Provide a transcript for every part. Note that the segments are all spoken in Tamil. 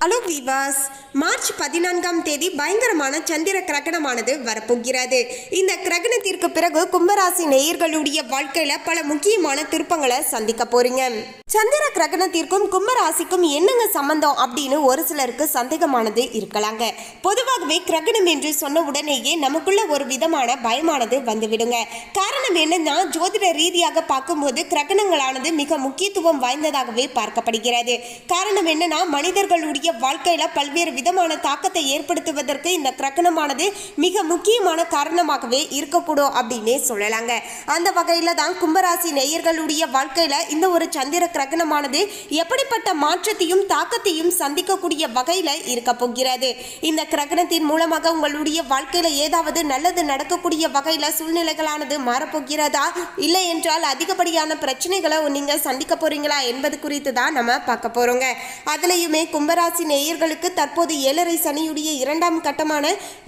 ஹலோ வீவர்ஸ், மார்ச் 14ஆம் தேதி பயங்கரமான சந்திர கிரகணமானது வரப்போகிறது. இந்த கிரகணத்திற்கு பிறகு கும்பராசி நேயர்களுடைய வாழ்க்கையில பல முக்கியமான திருப்பங்களை சந்திக்க போறீங்க. சந்திர கிரகணத்திற்கும் கும்பராசிக்கும் என்னங்க சம்பந்தம் அப்படின்னு ஒரு சிலருக்கு சந்தேகமானது இருக்கலாங்க. பொதுவாகவே கிரகணம் என்று சொன்ன உடனேயே நமக்குள்ள ஒரு விதமான பயமானது வந்துவிடுங்க. காரணம் என்னன்னா, ஜோதிட ரீதியாக பார்க்கும்போது கிரகணங்களானது மிக முக்கியத்துவம் வாய்ந்ததாகவே பார்க்கப்படுகிறது. காரணம் என்னன்னா, மனிதர்களுடைய வாழ்க்கையில பல்வேறு விதமான தாக்கத்தை ஏற்படுத்துவதற்கு இந்த கிரகணமானது மிக முக்கியமான காரணமாகவே இருக்கக்கூடும் அப்படின்னே சொல்லலாங்க. அந்த வகையில தான் கும்பராசி நேயர்களுடைய வாழ்க்கையில இந்த ஒரு சந்திர கிரகணமானது எப்படிப்பட்ட மாற்றத்தையும் தாக்கத்தையும் சந்திக்கக்கூடிய வகையில இருக்க போகிறது. இந்த கிரகணத்தின் மூலமாக உங்களுடைய வாழ்க்கையில ஏதாவது நல்லது நடக்கக்கூடிய வகையில சூழ்நிலைகளானது மாறப்போகிறதா, இல்லை என்றால் அதிகப்படியான பிரச்சனைகளை நீங்க சந்திக்க போறீங்களா என்பது குறித்து தான் நம்ம பார்க்க போறோங்க. அதுலயுமே கும்பராசி நேயர்களுக்கு தற்போது 7.5 சனியுடைய 2ஆம் கட்டமான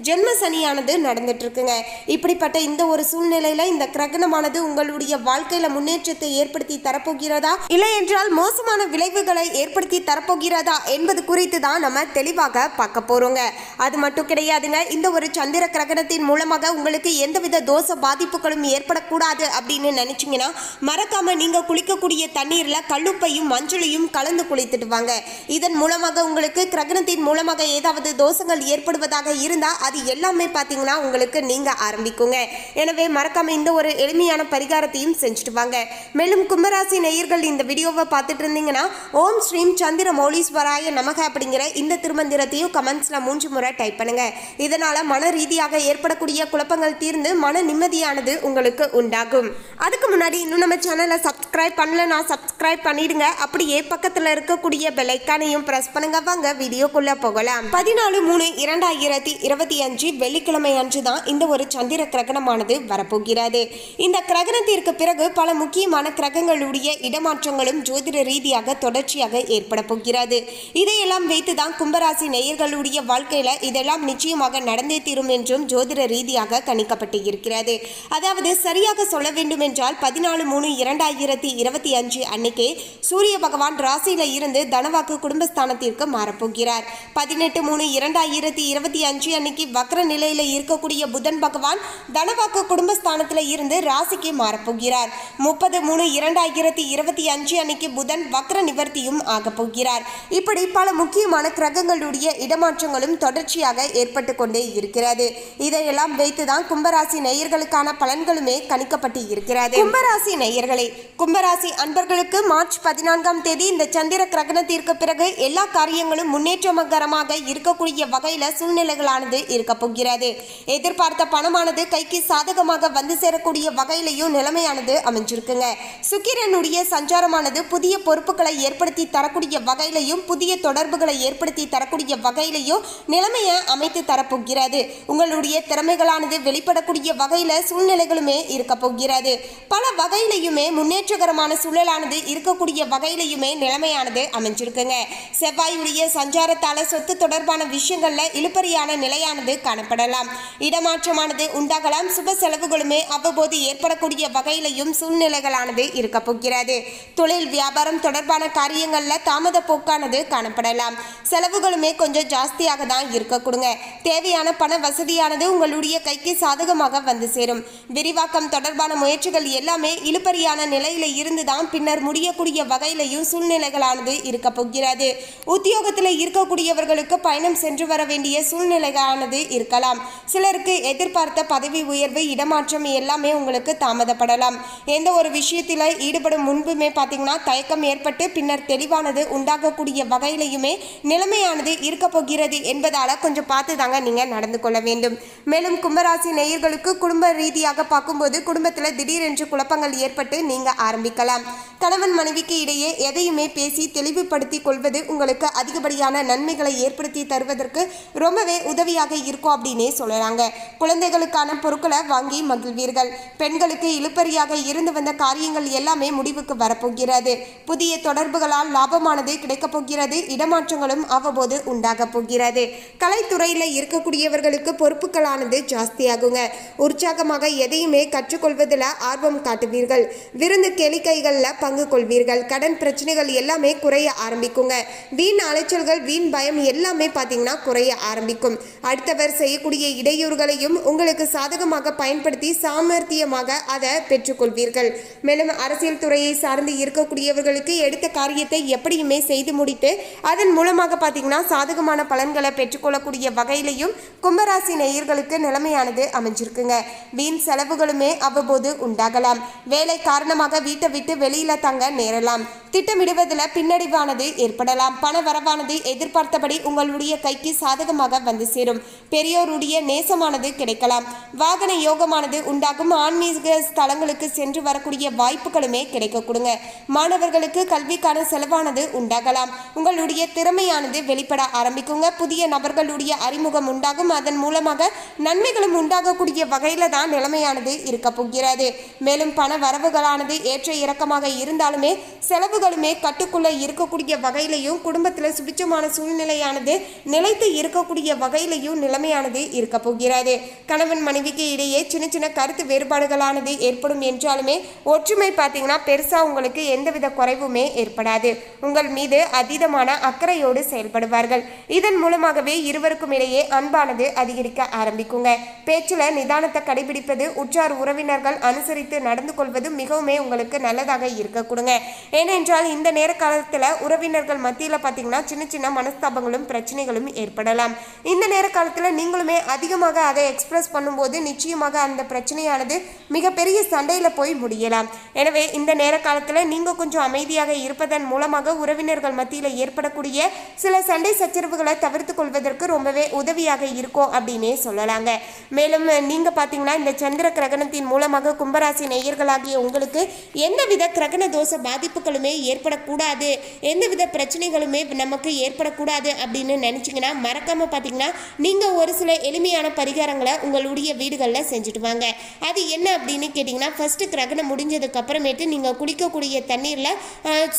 ஜென்ம சனியானது நடந்துட்டு இருக்குங்க. இப்படிப்பட்ட இந்த ஒரு சூழ்நிலையில இந்த கிரகணமானது உங்களுடைய வாழ்க்கையில முன்னேற்றத்தை ஏற்படுத்தி தரப்போகிறதா, இல்லை என்றால் மோசமான விளைவுகளை ஏற்படுத்தி தரப்போகிறதா என்பது குறித்து தான் நம்ம தெளிவாக பார்க்க போறோங்க. அது மட்டும் கிடையாதுங்க, இந்த ஒரு சந்திர கிரகணத்தின் மூலமாக உங்களுக்கு எந்தவித தோஷ பாதிப்புகளும் ஏற்படக்கூடாது அப்படின்னு நினைச்சீங்கன்னா மறக்காம நீங்க குளிக்கக்கூடிய தண்ணீர்ல கல்லுப்பையும் மஞ்சளையும் கலந்து குளித்துட்டு வாங்க. இதன் மூலமாக உங்களுக்கு கிரகணத்தின் மூலமாக ஏதாவது தோஷங்கள் ஏற்படுவதாக இருந்தா அது எல்லாமே பாத்தீங்கன்னா உங்களுக்கு நீங்க ஆரம்பிக்குங்க. எனவே மறக்காம இந்த ஒரு எளிமையான பரிகாரத்தையும் செஞ்சுட்டு வாங்க. மேலும் கும்பராசி நேயர்கள் இந்த வீடியோவை பார்த்துட்டு இருந்தீங்கன்னா ஓம் ஸ்ரீம் சந்திர மௌலீஸ்வராய நமக அப்படிங்கிற இந்த திருமந்திரத்தையும் கமெண்ட்ஸ்ல 3 முறை டைப் பண்ணுங்க. இதனால மன ரீதியாக ஏற்படக்கூடிய குழப்பங்கள் தீர்ந்து மன நிம்மதியானது உங்களுக்கு உண்டாகும். அதுக்கு முன்னாடி இன்னும் நம்ம சேனலை சப்ஸ்கிரைப் பண்ணலன்னா சப்ஸ்கிரைப் பண்ணிடுங்க. அப்படியே பக்கத்துல இருக்கக்கூடிய பெல் ஐகானையும் பிரஸ் பண்ணுங்க. வாங்க வீடியோக்குள்ள போகலாம். 14/3/2025 வெள்ளிக்கிழமை அன்று தான் இந்த ஒரு சந்திர கிரகணமானது வரப்போகிறது. இந்த கிரகணத்திற்கு பிறகு பல முக்கியமான கிரகங்களுடைய இடமாற்றங்களும் ஜோதிட ரீதியாக தொடர்ச்சியாக ஏற்பட போகிறது. இதையெல்லாம் வைத்துதான் கும்பராசி நேயர்களுடைய வாழ்க்கையில இதெல்லாம் நிச்சயமாக நடந்தே தீரும் என்றும் ஜோதிட ரீதியாக கணிக்கப்பட்டு இருக்கிறது. அதாவது சரியாக சொல்ல வேண்டும் என்றால் 14/3/2025 அன்னைக்கே சூரிய பகவான் ராசியில இருந்து தனவாக்கு குடும்பஸ்தானத்திற்கு மாறப்போகிறார். 18/3/2025 அன்னைக்கு வக்ர நிலையில இருக்கக்கூடிய புதன் பகவான் தனவாக்கு குடும்பஸ்தானத்துல இருந்து ராசிக்கு மாறப்போகிறார். 30/3/2025 அன்னைக்கு புதன் வக்ர நிவர்த்தியும் ஆக போகிறார். இப்படி பல முக்கியமான கிரகங்களுடைய இடமாற்றங்களும் தொடர்ச்சியாக ஏற்பட்டு கொண்டே இருக்கிறது. இதையெல்லாம் வைத்துதான் கும்பராசி நேயர்களுக்கான பலன்களுமே கணிக்கப்பட்டு இருக்கிறது. கும்பராசி நேயர்களே, கும்பராசி அன்பர்களுக்கு மார்ச் 14ஆம் தேதி இந்த சந்திர கிரகணத்திற்கு பிறகு எல்லா காரியங்களும் முன்னேற்றகரமாக இருக்கக்கூடிய வகையில சூழ்நிலைகளானது இருக்க போகிறது. எதிர்பார்த்த பணமானது கைக்கு சாதகமாக வந்து சேரக்கூடிய வகையிலையும் நிலைமையானது அமைஞ்சிருக்குங்க. சுக்கிரனுடைய சஞ்சாரமானது புதிய பொறுப்புகளை ஏற்படுத்தி தரக்கூடிய வகையிலையும் புதிய தொடர்புகளை ஏற்படுத்தி தரக்கூடிய வகையிலையும் நிலைமையை அமைத்து தரப்போகிறது. உங்களுடைய திறமைகளானது வெளிப்படக்கூடிய வகையில சூழ்நிலைகளுமே இருக்க போகிறது. பல வகையிலையுமே முன்னேற்றகரமான சூழலானது இருக்கக்கூடிய வகையிலையுமே நிலைமையானது அமைஞ்சிருக்குங்க. செவ்வாயுடைய சஞ்சாரத்தால சொத்து தொடர்பான விஷயங்கள்ல இழுபறியான நிலையானது காணப்படலாம். இடமாற்றமானது உண்டாகலாம். சுப செலவுகளுமே அவ்வப்போது ஏற்படக்கூடிய வகையிலையும் சூழ்நிலைகளானது இருக்க போகிறது. தொழில் வியாபாரம் தொடர்பான காரியங்கள்ல தாமத போக்கானது காணப்படலாம். செலவுகளுமே கொஞ்சம் ஜாஸ்தியாக தான் இருக்க கொடுங்க. தேவையான பண வசதியானது உங்களுடைய கைக்கு சாதகமாக வந்து சேரும். விரிவாக்கம் தொடர்பான முயற்சிகள் எல்லாமே இழுபறியான நிலையில இருந்துதான் பின்னர் முடியக்கூடிய வகையிலையும் சூழ்நிலைகளானது இருக்க போகிறது. உத்தியோகத்தில் இருக்கக்கூடியவர்களுக்கு பயணம் சென்று வர வேண்டிய சூழ்நிலைகளானது இருக்கலாம். சிலருக்கு எதிர்பார்த்த பதவி உயர்வு இடமாற்றம் எல்லாமே உங்களுக்கு தாமதப்படலாம். எந்த ஒரு விஷயத்தில் ஈடுபடும் முன்புமே பார்த்தீங்கன்னா தயக்கம் ஏற்பட்டு பின்னர் தெளிவானது உண்டாகக்கூடிய வகையிலையுமே நிலைமையானது இருக்க போகிறது என்பதால கொஞ்சம் பார்த்து தாங்க நீங்க நடந்து கொள்ள வேண்டும். மேலும் கும்பராசி நேயர்களுக்கு குடும்ப ரீதியாக பார்க்கும்போது குடும்பத்தில் திடீரென்று குழப்பங்கள் ஏற்பட்டு நீங்க ஆரம்பிக்கலாம். கணவன் மனைவிக்கு இடையே எதையுமே பேசி தெளிவுபடுத்தி கொள்வது உங்களுக்கு அதிகப்படியான நன்மைகளை ஏற்படுத்தி தருவதற்கு ரொம்பவே உதவியாக இருக்கும் அப்படின்னே சொல்லலாங்க. குழந்தைகளுக்கான பொருட்களை வாங்கி மகிழ்வீர்கள். பெண்களுக்கு இழுபறியாக இருந்து வந்த காரியங்கள் எல்லாமே முடிவுக்கு வரப்போகிறது. புதிய தொடர்புகளால் லாபமானது கிடைக்கப் போகிறது. இடமாற்றங்களும் அவ்வப்போது உண்டாக போகிறது. கலைத்துறையில் இருக்கக்கூடியவர்களுக்கு பொறுப்புகளானது ஜாஸ்தியாகுங்க. உற்சாகமாக எதையுமே கற்றுக்கொள்வதில் ஆர்வம் காட்டுவீர்கள். விருந்து கேளிக்கைகளில் பங்கு கொள்வீர்கள். கடன் பிரச்சனைகள் எல்லாமே குறைய ஆரம்பிக்குங்க. வீண் அலைச்சல்கள், வீண் பயம் எல்லாமே பார்த்தீங்கன்னா குறைய ஆரம்பிக்கும். அடுத்தவர் செய்யக்கூடிய இடையூறுகளையும் உங்களுக்கு சாதகமாக பயன்படுத்தி சாமர்த்தியமாக அதை பெற்றுக்கொள்வீர்கள். மேலும் அரசியல் துறையை சார்ந்து இருக்கக்கூடியவர்களுக்கு எடுத்த காரியத்தை எப்படியுமே செய்து முடித்து அதன் மூலமாக பார்த்தீங்கன்னா சாதகமான பலன்களை பெற்றுக்கொள்ளக்கூடிய வகையிலையும் கும்பராசி நேயர்களுக்கு நிலைமையானது அமைஞ்சிருக்குங்க. வீண் செலவுகளுமே அவ்வப்போது உண்டாகலாம். வேலை காரணமாக வீட்டை விட்டு வெளியில தங்க நேரலாம். திட்டமிடுவதில் பின்னடைவானது ஏற்படலாம். பண வரவானது எதிர்பார்த்தபடி உங்களுடைய கைக்கு சாதகமாக வந்து சேரும். பெரியோருடைய நேசமானது கிடைக்கலாம். வாகன யோகமானது உண்டாகும். ஆன்மீக ஸ்தலங்களுக்கு சென்று வரக்கூடிய வாய்ப்புகளுமே கிடைக்க கொடுங்க. மாணவர்களுக்கு கல்விக்கான செலவானது உண்டாகலாம். உங்களுடைய திறமையானது வெளிப்பட ஆரம்பிக்குங்க. புதிய நபர்களுடைய அறிமுகம் உண்டாகும். அதன் மூலமாக நன்மைகளும் உண்டாகக்கூடிய வகையில தான் நிலைமையானது இருக்க போகிறது. மேலும் பண வரவுகளானது ஏற்ற இறக்கமாக இருந்தாலுமே செலவுகளுமே கட்டுக்குள்ள இருக்கக்கூடிய வகையிலையும் குடும்பத்தில் சுபிச்சமான சூழ்நிலையானது நிலைத்து இருக்கக்கூடிய வகையிலையும் நிலைமையானது இருக்க போகிறது. கணவன் மனைவிக்கு இடையே சின்ன சின்ன கருத்து வேறுபாடுகளானது ஏற்படும் என்றாலுமே ஒற்றுமை பார்த்தீங்கன்னா பெருசா உங்களுக்கு எந்தவித குறைவுமே ஏற்படாது. உங்கள் மீது அதீதமான அக்கறையோடு செயல்படுவார்கள். இதன் மூலமாகவே இருவருக்கும் இடையே அன்பானது அதிகரிக்க ஆரம்பிக்குங்க. பேச்சுல நிதானத்தை கடைபிடிப்பது, உற்றார் உறவினர்கள் அனுசரித்து நடந்து கொள்வது மிகவுமே உங்களுக்கு நல்லதாக இருக்க கொடுங்க. ஏனென்றால் இந்த நேர காலத்துல உறவினர்கள் மத்தியில பார்த்தீங்கன்னா சின்ன சின்ன மனஸ்தாபங்களும் பிரச்சனைகளும் ஏற்படலாம். இந்த நேர காலத்துல நீங்களுமே அதிகமாக அதை எக்ஸ்பிரஸ் பண்ணும்போது நிச்சயமாக அந்த பிரச்சனையானது மிகப்பெரிய சண்டையில போய் முடியலாம். எனவே இந்த நேர காலத்துல நீங்க கொஞ்சம் அமைதியாக இருப்பதன் மூலமாக உறவினர்கள் மத்தியில ஏற்படக்கூடிய சில சண்டை சச்சரவுகளை தவிர்த்து கொள்வதற்கு ரொம்பவே உதவியாக இருக்கும் அப்படின்னே சொல்லலாங்க. மேலும் நீங்க பார்த்தீங்கன்னா இந்த சந்திர கிரகணத்தின் மூலமாக கும்பராசி நேயர்களாகிய உங்களுக்கு எந்தவித கிரகண தோஷ பாதிப்புகளுமே ஏற்படக்கூடாது, எந்தவித பிரச்சனைகளுமே நமக்கு ஏற்படக்கூடாது அப்படின்னு நினைச்சிங்கன்னா மறக்காம பார்த்தீங்கன்னா நீங்க ஒரு சில எளிமையான பரிகாரங்களை உங்களுடைய வீடுகளில் செஞ்சுட்டு வாங்க. அது என்ன அப்படின்னு கேட்டிங்கன்னா, ஃபர்ஸ்ட் கிரகணம் முடிஞ்சதுக்கு அப்புறமேட்டு நீங்கள் குளிக்கக்கூடிய தண்ணீரில்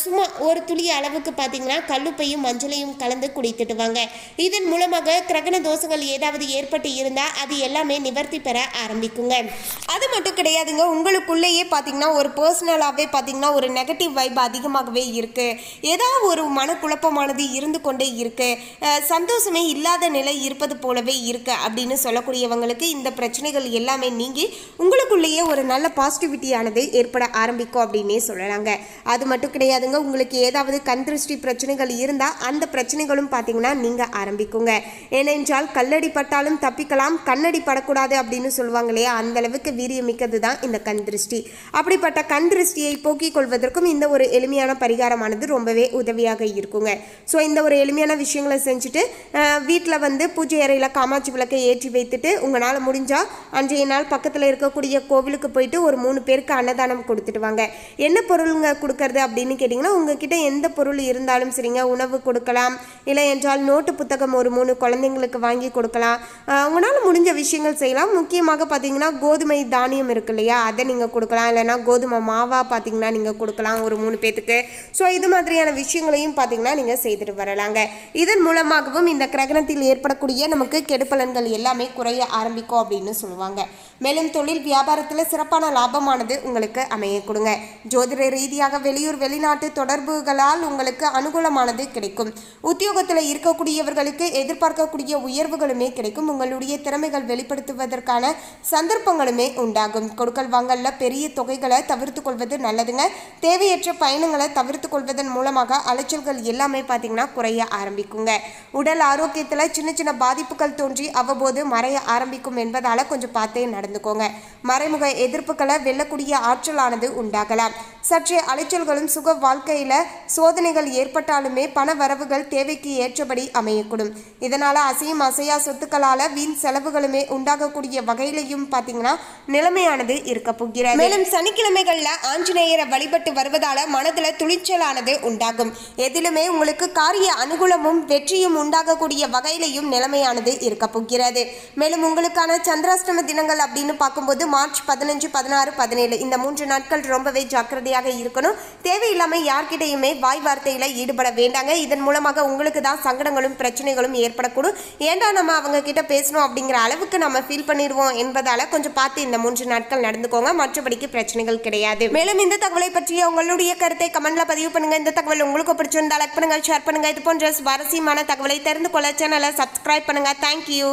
சும்மா ஒரு துளி அளவுக்கு பார்த்தீங்கன்னா கல்லுப்பையும் மஞ்சளையும் கலந்து குடித்துட்டு வாங்க. இதன் மூலமாக கிரகண தோஷங்கள் ஏதாவது ஏற்பட்டு இருந்தால் அது எல்லாமே நிவர்த்தி பெற ஆரம்பிக்குங்க. அது மட்டும் கிடையாதுங்க, உங்களுக்குள்ளேயே பார்த்தீங்கன்னா ஒரு பர்சனலாகவே பார்த்தீங்கன்னா ஒரு நெகட்டிவ் வைப் அதிகமாகவே இருக்கு. ஏதாவது ஒரு மனக்குழப்பமானது இருந்து கொண்டே இருக்கு, சந்தோஷமே இல்லாத நிலை இருப்பது போலவே இருக்கு அப்படின்னு சொல்லக்கூடியவங்களுக்கு இந்த பிரச்சனைகள் எல்லாமே நீங்கி உங்களுக்குள்ளேயே ஒரு நல்ல பாசிட்டிவிட்டியானது ஏற்பட ஆரம்பிக்கும் அப்படின்னே சொல்லலாங்க. அது மட்டும் கிடையாதுங்க, உங்களுக்கு ஏதாவது கண் திருஷ்டி பிரச்சனைகள் இருந்தால் அந்த பிரச்சனைகளும் பார்த்தீங்கன்னா நீங்கள் ஆரம்பிக்குங்க. ஏனென்றால் கல்லடி பட்டாலும் தப்பிக்கலாம், கண்ணடி படக்கூடாது அப்படின்னு சொல்லுவாங்க இல்லையா, அந்த அளவுக்கு வீரியமிக்கது தான் இந்த கண் திருஷ்டி. அப்படிப்பட்ட கண் திருஷ்டியை போக்கிக் கொள்வதற்கும் இந்த ஒரு எளிமையான பரிகாரமானது ரொம்பவே உதவியாக இருக்குங்க. ஸோ இந்த ஒரு எளிமையான விஷயங்களை செஞ்சுட்டு வீட்டில் வந்து பூஜை அறையில் காமாட்சி விளக்கை ஏற்றி வைத்துட்டு உங்களால் முடிஞ்சால் அன்றைய நாள் பக்கத்தில் இருக்கக்கூடிய கோவிலுக்கு போயிட்டு ஒரு 3 பேருக்கு அன்னதானம் கொடுத்துட்டு வாங்க. என்ன பொருளுங்க கொடுக்கறது அப்படின்னு கேட்டிங்கன்னா, உங்ககிட்ட எந்த பொருள் இருந்தாலும் சரிங்க, உணவு கொடுக்கலாம், இல்லை என்றால் நோட்டு புத்தகம் ஒரு 3 குழந்தைங்களுக்கு வாங்கி கொடுக்கலாம். உங்களால் முடிஞ்ச விஷயங்கள் செய்யலாம். முக்கியமாக பார்த்தீங்கன்னா கோதுமை தானியம் இருக்கு இல்லையா, அதை நீங்கள் கொடுக்கலாம். இல்லைனா கோதுமை மாவா பார்த்தீங்கன்னா நீங்கள் கொடுக்கலாம் ஒரு 3 பேத்துக்கு. ஸோ இது மாதிரியான விஷயங்களையும் பார்த்தீங்கன்னா நீங்கள் செய்துட்டு வரலாங்க. இதன் மூலமாகவும் இந்த கிரகணத்தில் ஏற்படக்கூடிய நமக்கு கெடுபலன்கள் எல்லாமே குறைய ஆரம்பிக்கும் அப்படின்னு சொல்லுவாங்க. மேலும் தொழில் வியாபாரத்தில் சிறப்பான லாபமானது உங்களுக்கு அமைய கொடுங்க. ஜோதிட ரீதியாக வெளியூர் வெளிநாட்டு தொடர்புகளால் உங்களுக்கு அனுகூலமானது கிடைக்கும். உத்தியோகத்தில் இருக்கக்கூடியவர்களுக்கு எதிர்பார்க்கக்கூடிய உயர்வுகளுமே கிடைக்கும். உங்களுடைய திறமைகள் வெளிப்படுத்துவதற்கான சந்தர்ப்பங்களுமே உண்டாகும். கொடுக்கல் வாங்கல்ல பெரிய தொகைகளை தவிர்த்து கொள்வது நல்லதுங்க. தேவையற்ற பயணங்களை தவிர்த்து கொள்வதன் மூலமாக அலைச்சல்கள் எல்லாமே பார்த்தீங்கன்னா குறைய ஆரம்பிக்குங்க. உடல் ஆரோக்கியத்தில் சின்ன சின்ன பாதிப்புகள் தோன்றி அவ்வப்போது மறைய ஆரம்பிக்கும் என்பதால் கொஞ்சம் பார்த்தே நடந்துக்கோங்க. மறைமுக எதிர்ப்புகளை வெல்லக்கூடிய ஆற்றலானது உண்டாகலாம். சற்றே அலைச்சல்களும் சுக வாழ்க்கையில் சோதனைகள் ஏற்பட்டாலுமே பண வரவுகள் தேவைக்கு ஏற்றபடி அமையக்கூடும். இதனால் அசையும் அசையா சொத்துக்களால் வீண் செலவுகளுமே உண்டாகக்கூடிய வகையிலையும் பார்த்தீங்கன்னா நிலைமையானது இருக்க போகிறது. மேலும் சனிக்கிழமைகளில் ஆஞ்சநேயரை வழிபட்டு வருவதால் மனதில் துணிச்சலானது உண்டாகும். எதிலுமே உங்களுக்கு காரிய அனுகூலமும் வெற்றியும் உண்டாகக்கூடிய வகையிலையும் நிலைமையானது இருக்க போகிறது. மேலும் உங்களுக்கான சந்திராஷ்டம தினங்கள் அப்படின்னு பார்க்கும்போது மார்ச் 15, 16, 17 இந்த 3 நாட்கள் ரொம்பவே ஜாக்கிரதையாக இருக்கணும். தேவையில்லாமல் யார்கிட்டையுமே வாய் வார்த்தையில் ஈடுபட வேண்டாங்க. இதன் மூலமாக உங்களுக்கு தான் சங்கடங்களும் பிரச்சனைகளும் ஏற்படக்கூடும். ஏண்டா நம்ம அவங்க கிட்ட பேசணும் அப்படிங்கிற அளவுக்கு நம்ம ஃபீல் பண்ணிடுவோம் என்பதால கொஞ்சம் பார்த்து இந்த 3 நாட்கள் நடந்துக்கோங்க. மற்றபடிக்கு பிரச்சனைகள் கிடையாது. மேலும் இந்த தகவலை பற்றிய உங்களுடைய கருத்தை கமெண்ட்ல பதிவு பண்ணுங்க. இந்த தகவல் உங்களுக்கு பிடிச்சிருந்தா லைக் பண்ணுங்க, ஷேர் பண்ணுங்க. இது போன்ற சுவாரஸ்யமான தகவலை தெரிந்து கொள்ள சேனலை சப்ஸ்கிரைப் பண்ணுங்க. தேங்க்யூ.